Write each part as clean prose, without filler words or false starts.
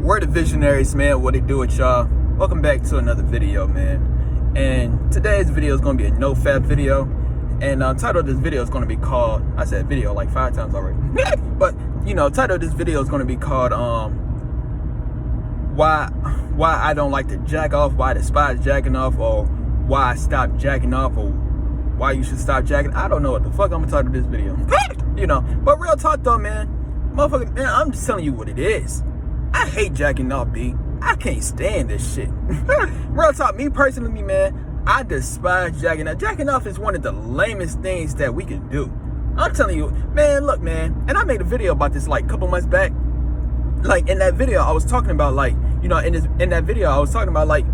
We're the Visionaries, man. What it do with y'all? Welcome back to another video, man. And today's video is going to be a no-fap video. And title of this video is going to be called, I said video like 5 times already. But, title of this video is going to be called, why I don't like to jack off, why I despise jacking off, or why I stopped jacking off, or why you should stop jacking. I don't know what the fuck I'm going to title this video. But real talk though, man. Motherfucker, man, I'm just telling you what it is. I hate jacking off, B. I can't stand this shit. Real talk, me personally, man, I despise jacking off. Jacking off is one of the lamest things that we can do. I'm telling you, man, look, man, and I made a video about this like a couple months back. Like in that video, I was talking about like, in that video, I was talking about like,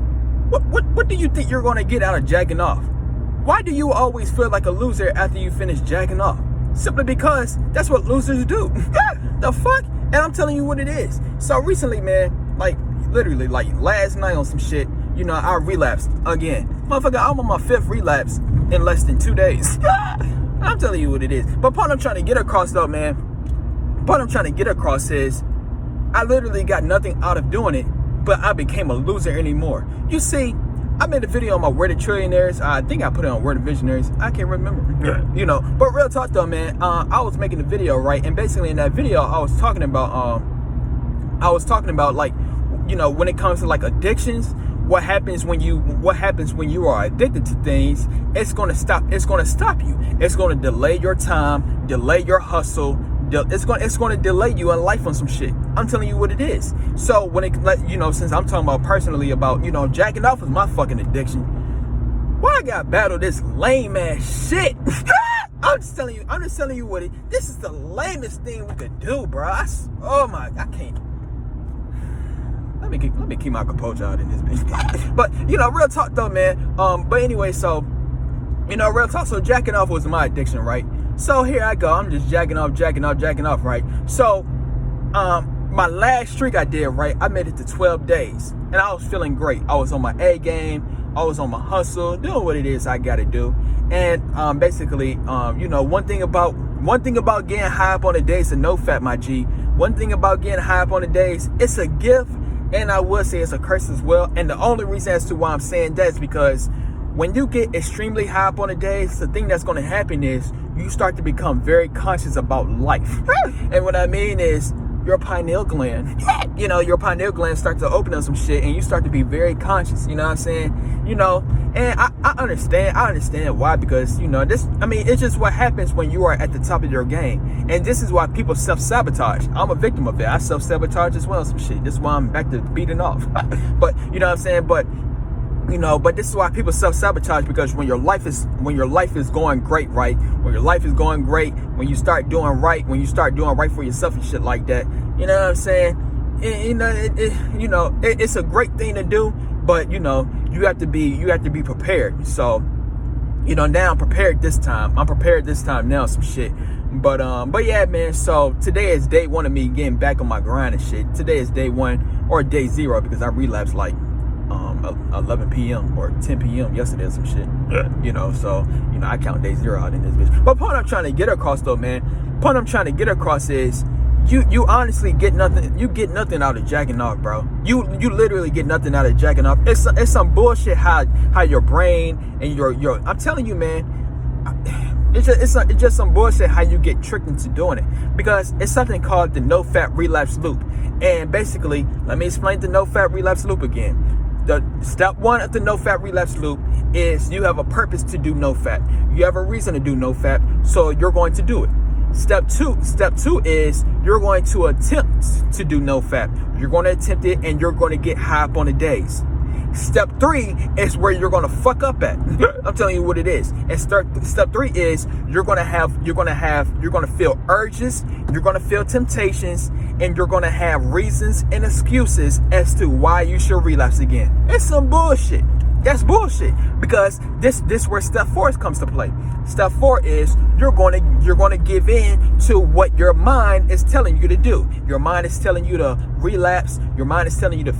what do you think you're gonna get out of jacking off? Why do you always feel like a loser after you finish jacking off? Simply because that's what losers do. The fuck? And I'm telling you what it is. So recently, man, like literally like last night on some shit, I relapsed again. Motherfucker, I'm on my 5th relapse in less than 2 days. I'm telling you what it is. But part I'm trying to get across though, man, part I'm trying to get across is I literally got nothing out of doing it, but I became a loser anymore. You see, I made a video on my Word of Trillionaires. I think I put it on Word of Visionaries. I can't remember. But real talk though, man. I was making a video, right? And basically in that video, I was talking about like, when it comes to like addictions, what happens when you are addicted to things, it's gonna stop you. It's gonna delay your time, delay your hustle. It's going to delay you in life on some shit. I'm telling you what it is. So when since I'm talking about personally about, jacking off is my fucking addiction. Why I gotta battle this lame ass shit? I'm just telling you what this is the lamest thing we could do, bro. I can't. Let me keep my composure out in this bitch. But, real talk though, man. But anyway, so, real talk. So jacking off was my addiction, right? So here I go. I'm just jacking off, right? So, my last streak I did, right? I made it to 12 days, and I was feeling great. I was on my A game. I was on my hustle, doing what it is I gotta do. And basically, one thing about getting high up on the days is no fat, my G. One thing about getting high up on the days, it's a gift, and I would say it's a curse as well. And the only reason as to why I'm saying that is because when you get extremely high up on the days, the thing that's going to happen is you start to become very conscious about life. And what I mean is your pineal gland, your pineal gland starts to open up some shit and you start to be very conscious, you know what I'm saying? And I understand why, because, it's just what happens when you are at the top of your game. And this is why people self-sabotage. I'm a victim of it. I self-sabotage as well, some shit. This is why I'm back to beating off. But, you know what I'm saying? But this is why people self-sabotage, because when your life is going great, right? When your life is going great, when you start doing right for yourself and shit like that, you know what I'm saying? It's a great thing to do, but you have to be prepared. So, now I'm prepared this time. Now, some shit. But yeah, man. So today is day 1 of me getting back on my grind and shit. Today is day 1 or day 0 because I relapsed like 11 p.m. or 10 p.m. yesterday or some shit. So, I count day 0 out in this bitch. But part I'm trying to get across though, man, is you honestly get nothing. You get nothing out of jacking off, bro. You literally get nothing out of jacking off. It's some bullshit how your brain and your I'm telling you, man, it's just some bullshit how you get tricked into doing it, because it's something called the no fat relapse loop. And basically, let me explain the no fat relapse loop again. The step 1 of the no fat relapse loop is you have a purpose to do no fat. You have a reason to do no fat, so you're going to do it. Step two is you're going to attempt to do no fat. You're going to attempt it and you're going to get high up on the days. Step 3 is where you're going to fuck up at. I'm telling you what it is. And step 3 is you're going to feel urges, you're going to feel temptations, and you're going to have reasons and excuses as to why you should relapse again. It's some bullshit. That's bullshit, because this where step 4 comes to play. Step 4 is you're going to give in to what your mind is telling you to do. Your mind is telling you to relapse. Your mind is telling you to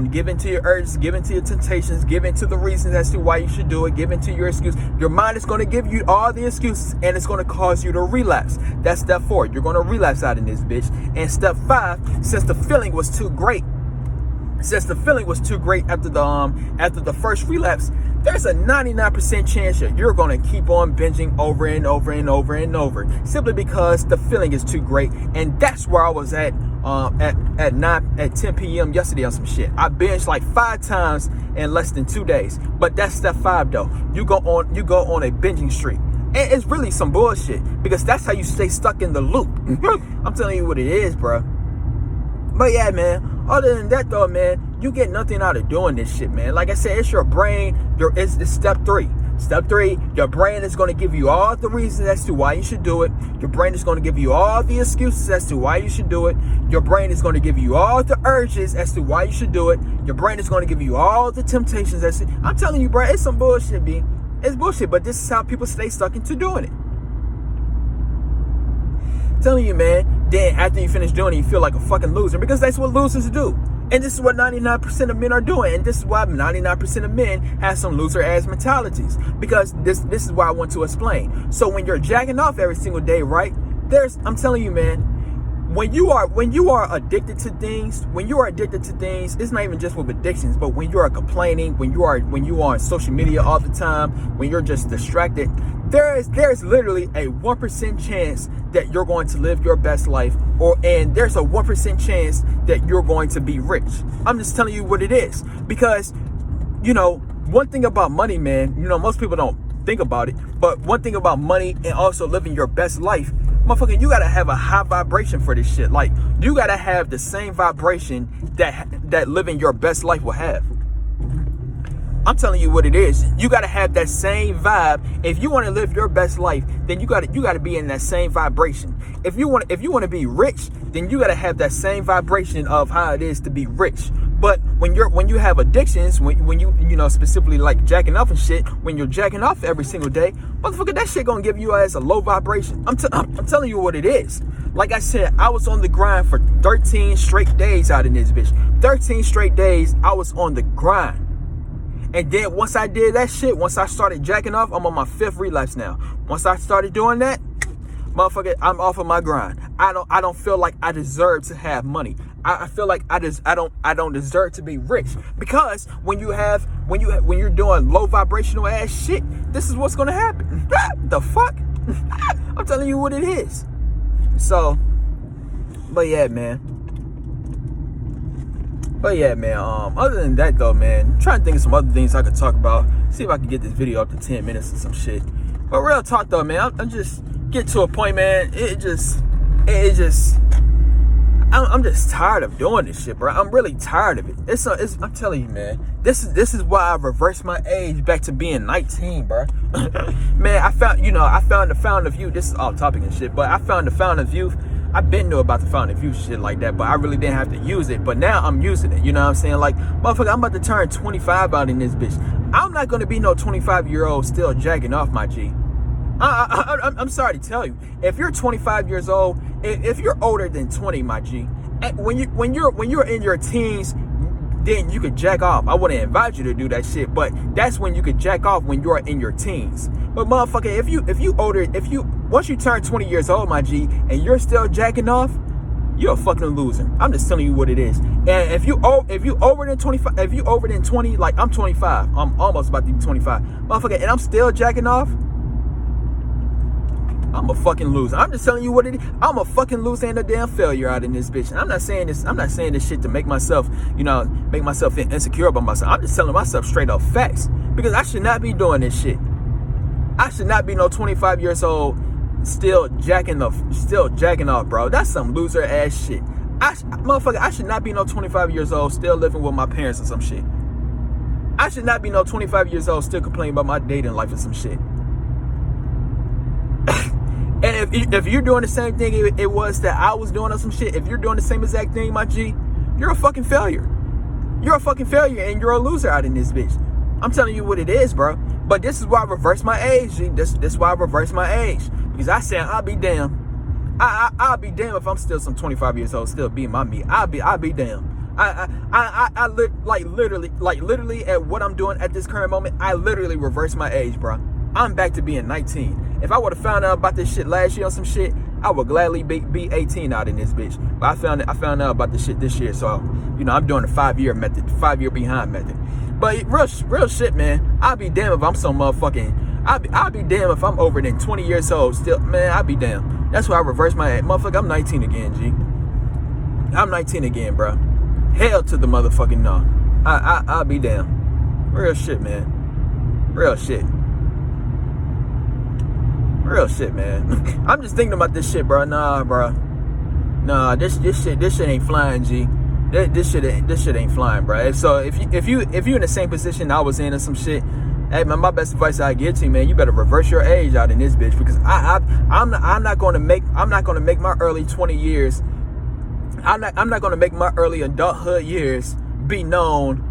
give in to your urges, give in to your temptations, give in to the reasons as to why you should do it, give in to your excuse. Your mind is going to give you all the excuses, and it's going to cause you to relapse. That's step 4. You're going to relapse out in this bitch. And step 5, since the feeling was too great, since the feeling was too great after the first relapse, there's a 99% chance that you're going to keep on binging over and over and over and over, simply because the feeling is too great. And that's where I was at 10 p.m. yesterday on some shit. I binged like 5 times in less than 2 days. But that's step 5 though. You go on a binging streak. And it's really some bullshit, because that's how you stay stuck in the loop. I'm telling you what it is, bro. But yeah, man, other than that though, man, you get nothing out of doing this shit, man. Like I said, it's your brain. It's step 3. Step 3, your brain is going to give you all the reasons as to why you should do it. Your brain is going to give you all the excuses as to why you should do it. Your brain is going to give you all the urges as to why you should do it. Your brain is going to give you all the temptations as to... I'm telling you, bro, it's some bullshit, B. It's bullshit, but this is how people stay stuck into doing it. I'm telling you, man. Then after you finish doing it, you feel like a fucking loser, because that's what losers do. And this is what 99% of men are doing. And this is why 99% of men have some loser ass mentalities. Because this is why I want to explain. So when you're jacking off every single day, right? I'm telling you, man, when you are addicted to things, it's not even just with addictions, but when you are complaining, when you are on social media all the time, when you're just distracted, there's literally a 1% chance that you're going to live your best life, and there's a 1% chance that you're going to be rich. I'm just telling you what it is, because one thing about money, man, most people don't think about it, but one thing about money and also living your best life, motherfucker, you gotta have a high vibration for this shit. Like, you gotta have the same vibration that living your best life will have. I'm telling you what it is. You gotta have that same vibe. If you want to live your best life, then you gotta be in that same vibration. If you want to be rich, then you gotta have that same vibration of how it is to be rich. But when you have addictions, when you specifically like jacking off and shit, when you're jacking off every single day, motherfucker, that shit gonna give you as a low vibration. I'm telling you what it is. Like I said, I was on the grind for 13 straight days out in this bitch. 13 straight days I was on the grind. And then once I did that shit, once I started jacking off, I'm on my 5th relapse now. Once I started doing that, motherfucker, I'm off of my grind. I don't feel like I deserve to have money. I feel like I don't deserve to be rich, because when you're doing low vibrational ass shit, this is what's gonna happen. The fuck? I'm telling you what it is. So, but yeah, man. Other than that though, man, I'm trying to think of some other things I could talk about. See if I can get this video up to 10 minutes or some shit. But real talk though, man, I'm just get to a point, man. I'm just tired of doing this shit, bro. I'm really tired of it. I'm telling you, man. This is why I reversed my age back to being 19, bro. Man, I found the fountain of youth. This is off topic and shit, but I found the fountain of youth. I've been knew about the fountain of youth shit like that, but I really didn't have to use it. But now I'm using it. You know what I'm saying? Like, motherfucker, I'm about to turn 25 out in this bitch. I'm not gonna be no 25-year-old still jacking off, my G. I'm sorry to tell you. If you're 25 years old, if you're older than 20, my G, when you're in your teens, then you could jack off. I wouldn't invite you to do that shit, but that's when you could jack off, when you're in your teens. But motherfucker, once you turn 20 years old, my G, and you're still jacking off, you're a fucking loser. I'm just telling you what it is. And if you over than 25, if you over than 20, like I'm 25, I'm almost about to be 25, motherfucker, and I'm still jacking off, I'm a fucking loser. I'm just telling you what it is. I'm a fucking loser and a damn failure out in this bitch. And I'm not saying this shit to make myself feel insecure about myself. I'm just telling myself straight up facts. Because I should not be doing this shit. I should not be no 25 years old still jacking off, bro. That's some loser ass shit. Motherfucker, I should not be no 25 years old still living with my parents or some shit. I should not be no 25 years old still complaining about my dating life or some shit. And if you're doing the same thing it was that I was doing or some shit, if you're doing the same exact thing, my G, you're a fucking failure. You're a fucking failure and you're a loser out in this bitch. I'm telling you what it is, bro. But this is why I reversed my age, G. This is why I reversed my age. Because I said, I'll be damned. I'll be damned if I'm still some 25 years old, still being my me. I'll be damned. Literally at what I'm doing at this current moment, I literally reversed my age, bro. I'm back to being 19. If I would have found out about this shit last year or some shit, I would gladly be 18 out in this bitch. But I found out about this shit this year, so you know I'm doing the 5-year method, 5-year behind method. But real shit, man. I'll be damned if I'm some motherfucking. I'll be damned if I'm over than 20 years old still, man. I'll be damned. That's why I reversed my motherfucker. I'm 19 again, G. I'm 19 again, bro. Hell to the motherfucking no. I'll be damned. Real shit, man. Real shit. Real shit, man. I'm just thinking about this shit, bro. Nah, bro. Nah, this shit ain't flying, G. This shit ain't flying, bro. So if you in the same position I was in or some shit, hey man, my best advice I give to you, man, you better reverse your age out in this bitch, because I'm not going to make my early 20 years. I'm not going to make my early adulthood years be known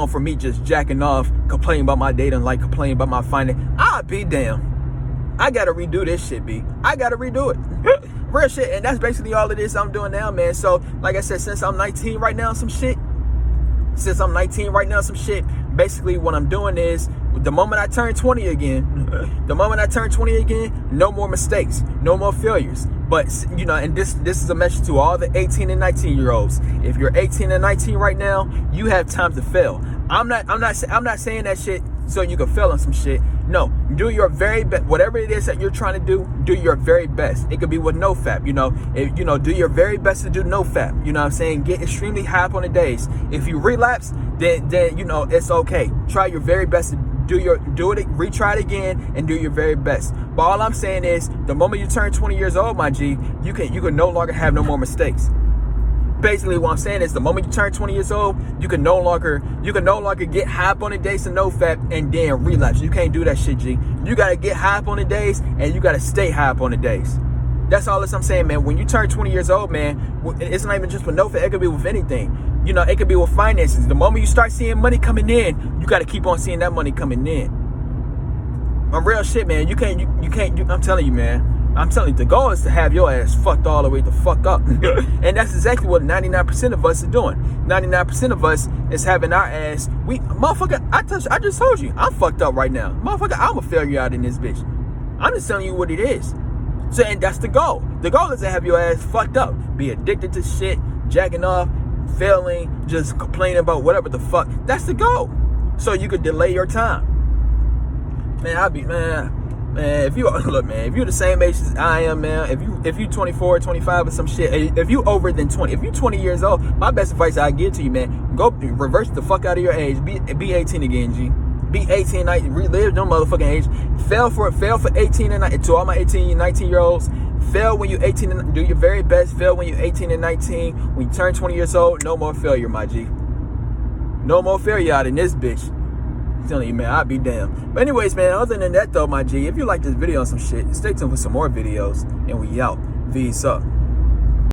for me just jacking off, complaining about my dating life, complaining about my finance. I'll be damned. I gotta redo this shit, B. I gotta redo it. Real shit. And that's basically all it is I'm doing now, man. So, like I said, since I'm 19 right now, some shit, basically what I'm doing is, the moment I turn 20 again, no more mistakes, no more failures. But, you know, and this is a message to all the 18 and 19-year-olds. If you're 18 and 19 right now, you have time to fail. I'm not saying that shit so you can fail on some shit. No, do your very best. Whatever it is that you're trying to do your very best. It could be with no fap, you know. Do your very best to do no fap. You know what I'm saying? Get extremely high up on the days. If you relapse, then you know it's okay. Try your very best to do it, retry it again, and do your very best. But all I'm saying is, the moment you turn 20 years old, my G, you can no longer have no more mistakes. Basically, what I'm saying is, the moment you turn 20 years old, you can no longer get high up on the days and no fap and then relapse. You can't do that shit, G. You gotta get high up on the days and you gotta stay high up on the days. That's all I'm saying, man. When you turn 20 years old, man, it's not even just with no fap. It could be with anything. You know, it could be with finances. The moment you start seeing money coming in, you gotta keep on seeing that money coming in. On real shit, man. You can't. I'm telling you, man. I'm telling you, the goal is to have your ass fucked all the way the fuck up. And that's exactly what 99% of us are doing. 99% of us is having our ass, motherfucker, I just told you, I'm fucked up right now. Motherfucker, I'm a failure out in this bitch. I'm just telling you what it is. So, and that's the goal. The goal is to have your ass fucked up. Be addicted to shit, jacking off, failing, just complaining about whatever the fuck. That's the goal. So you could delay your time. Man, if you're the same age as I am, man, if you 24, 25 or some shit, if you over than 20, if you 20 years old, my best advice I give to you, man, go reverse the fuck out of your age. Be 18 again, G. Be 18, 19, relive no motherfucking age. Fail for 18 and 19. To all my 18, 19-year-olds, fail when you're 18 and do your very best. Fail when you're 18 and 19. When you turn 20 years old, no more failure, my G. No more failure out in this bitch. I'm telling you, man, I'll be damned. But anyways, man, other than that though, my G, if you like this video on some shit, stay tuned for some more videos, and we out. V's up.